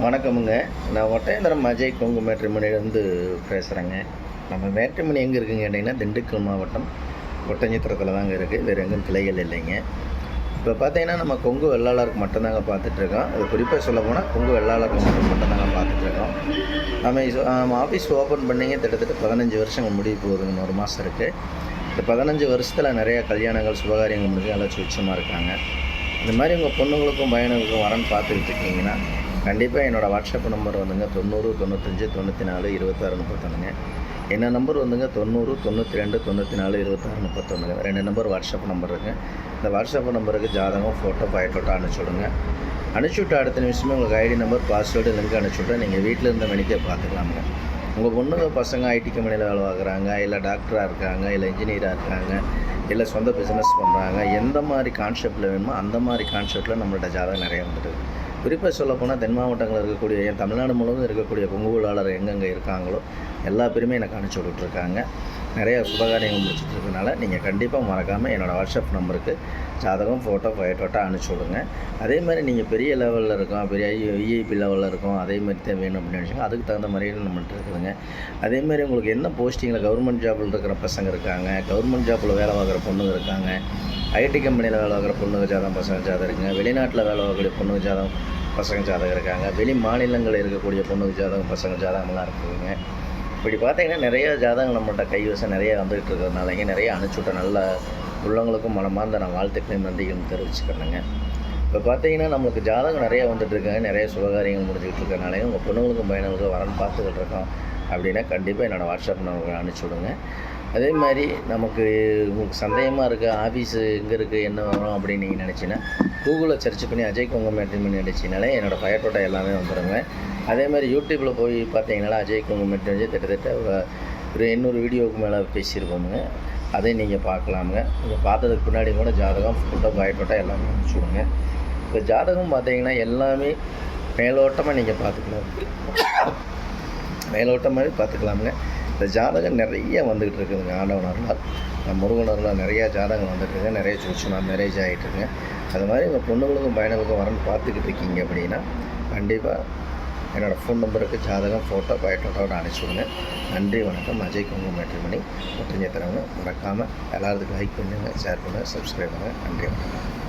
வணக்கமுங்க. நான் ஒட்டயந்திரம் அஜய் கொங்கு மேட்ரிமோனிலேருந்து பேசுகிறேங்க. நம்ம மேட்ரிமோனி எங்கே இருக்குதுன்னு கேட்டிங்கன்னா, திண்டுக்கல் மாவட்டம் ஒட்டஞ்சத்திரத்தில் தாங்க இருக்குது. வேறு எங்கும் கிளைகள் இல்லைங்க. இப்போ பார்த்தீங்கன்னா, நம்ம கொங்கு வெள்ளாளருக்கு மட்டும்தாங்க பார்த்துட்ருக்கோம். அது குறிப்பாக சொல்லப்போனால் கொங்கு வெள்ளாளருக்கு மட்டும்தாங்க பார்த்துட்ருக்கோம். நம்ம ஆஃபீஸ் ஓப்பன் பண்ணிங்க கிட்டத்தட்ட 15 வருஷங்கள் முடிய போகுதுங்க. இன்னும் ஒரு மாதம் இருக்குது. இந்த 15 வருஷத்தில் நிறையா கல்யாணங்கள், சுபகாரியங்கள் முடிஞ்சு நல்லா சுவிட்சமாக இருக்காங்க. இந்த மாதிரி உங்கள் பொண்ணுங்களுக்கும் பையனுக்கும் வரன்னு பார்த்துக்கிட்டு இருக்கீங்கன்னா, கண்டிப்பாக என்னோடய வாட்ஸ்அப் நம்பர் வந்துங்க 90 95 94 26 31ங்க. என்ன நம்பர் வந்துங்க 90 92 94 26 31ங்க. 2 நம்பர் வாட்ஸ்அப் நம்பர் இருக்குங்க. இந்த வாட்ஸ்அப் நம்பருக்கு ஜாதகம், ஃபோட்டோ, பயோடேட்டா அனுப்பிச்சுடுங்க. அனுப்பிச்சுவிட்டு அடுத்த நிமிஷமே உங்களுக்கு ஐடி நம்பர், பாஸ்வேர்டு, லிங்க் அனுப்பிச்சுவிட்டா நீங்கள் வீட்டில் இருந்த மணிக்கே பார்த்துக்கலாமுங்க. உங்கள் பொண்ணுங்க பசங்க ஐடி கம்பெனியில் வேலை பார்க்குறாங்க, இல்லை டாக்டராக இருக்காங்க, இல்லை இன்ஜினியராக இருக்காங்க, இல்லை சொந்த பிஸ்னஸ் பண்ணுறாங்க, எந்த மாதிரி கான்செப்டில் வேணுமோ அந்த மாதிரி கான்செப்டில் நம்மள்ட்ட ஜாதகம் நிறைய வந்துட்டு. குறிப்பாக சொல்லப்போனால் தென் மாவட்டங்களில் இருக்கக்கூடிய என் தமிழ்நாடு முழுவதும் இருக்கக்கூடிய கொங்கு வேளாளர் எங்கெங்கே இருக்காங்களோ எல்லா பேருமே எனக்கு அனுப்பிச்சி விட்டுட்ருக்காங்க. நிறைய சுபகாரியங்கள் முடிச்சுட்ருக்கனால நீங்கள் கண்டிப்பாக மறக்காமல் என்னோடய வாட்ஸ்அப் நம்பருக்கு ஜாதகம், ஃபோட்டோ, பயோடேட்டா அனுப்பிச்சி விடுங்க. அதே மாதிரி நீங்கள் பெரிய லெவலில் இருக்கோம், பெரிய விஐபி லெவலில் இருக்கோம், அதேமாதிரி தான் வேணும் அப்படின்னு நினச்சிங்க அதுக்கு தகுந்த மாதிரியே நம்மள்ட்ட இருக்குதுங்க. அதேமாதிரி உங்களுக்கு என்ன போஸ்டிங்கில் கவர்மெண்ட் ஜாப்பில் இருக்கிற பசங்க இருக்காங்க, கவர்மெண்ட் ஜாப்பில் வேலை பார்க்குற பொண்ணுங்க இருக்காங்க, ஐடி கம்பெனியில் வேலை பார்க்குற பொண்ணுங்க ஜாதகம், பசங்க ஜாதகம் இருக்குங்க, வெளிநாட்டில் வேலை பார்க்கக்கூடிய பொண்ணுங்க ஜாதகம், பசங்க ஜாதகம் இருக்காங்க, வெளி மாநிலங்களில் இருக்கக்கூடிய பொண்ணுங்க ஜாதகம், பசங்க ஜாதகம்லாம் இருக்குதுங்க. இப்படி பார்த்தீங்கன்னா நிறைய ஜாதகங்கள் நம்மள்ட்ட கைவசம் நிறைய வந்துகிட்டு இருக்கிறதுனாலங்க நிறைய அனுப்பிச்சுட்ட நல்ல உள்ளவங்களுக்கும் மனமார்ந்த நான் வாழ்த்துக்களையும் நன்றிகளும் தெரிவிச்சுக்கிறேங்க. இப்போ பார்த்தீங்கன்னா நம்மளுக்கு ஜாதகம் நிறையா வந்துட்டுருக்காங்க, நிறைய சுபகாரியங்கள் முடிஞ்சுக்கிட்டு இருக்கிறனாலே உங்கள் பொண்ணுங்களுக்கும் பையனுங்களுக்கும் வரன்னு பார்த்துக்கிட்டு இருக்கோம் அப்படின்னா கண்டிப்பாக என்னோடய வாட்ஸ்அப் நம்பருக்கு அனுப்பிச்சி விடுங்க. அதே மாதிரி நமக்கு உங்களுக்கு சந்தேகமாக இருக்குது, ஆஃபீஸு எங்கே இருக்குது, என்ன வரும் அப்படின்னு நீங்கள் நினச்சின்னா கூகுளில் சர்ச் பண்ணி அஜய் கொங்கு மேட்ரிமோனி அடிச்சினாலே என்னோடய பயோடேட்டா எல்லாமே வந்துடுங்க. அதே மாதிரி யூடியூப்பில் போய் பார்த்தீங்கன்னா அஜய் கொங்கு மேட்ரிமோனி கிட்டத்தட்ட ஒரு 800 வீடியோவுக்கு மேலே பேசியிருக்கோமுங்க. அதை நீங்கள் பார்க்கலாமுங்க. நீங்கள் பார்த்ததுக்கு பின்னாடி கூட ஜாதகம், ஃபோட்டோ, பயோடேட்டா எல்லாமே அனுப்பிச்சுடுங்க. இப்போ ஜாதகம் பார்த்தீங்கன்னா எல்லாமே மேலோட்டமாக நீங்கள் பார்த்துக்கலாம், மேலோட்டமாகவே பார்த்துக்கலாமுங்க. இந்த ஜாதகம் நிறைய வந்துக்கிட்டு இருக்குதுங்க. ஆண்டவனர்களால், முருகனர்களால் நிறையா ஜாதகம் வந்துட்டுருங்க, நிறைய சுவிட்சமாக மேரேஜ் ஆகிட்டுருங்க. அது மாதிரி உங்கள் பொண்ணுங்களுக்கும் பையனுக்கும் வரன்னு பார்த்துக்கிட்டு இருக்கீங்க அப்படின்னா கண்டிப்பாக என்னோடய ஃபோன் நம்பருக்கு ஜாதகம், ஃபோட்டோ, பயோடேட்டாவோட அனுப்பிச்சுடுங்க. நன்றி, வணக்கம். அஜய் கொங்கு மேட்ரிமோனி ஒட்டஞ்சத்திரங்க. மறக்காமல் எல்லாத்துக்கும் லைக் பண்ணுங்கள், ஷேர் பண்ணுங்கள், சப்ஸ்கிரைப் பண்ணுங்கள். நன்றி, வணக்கம்.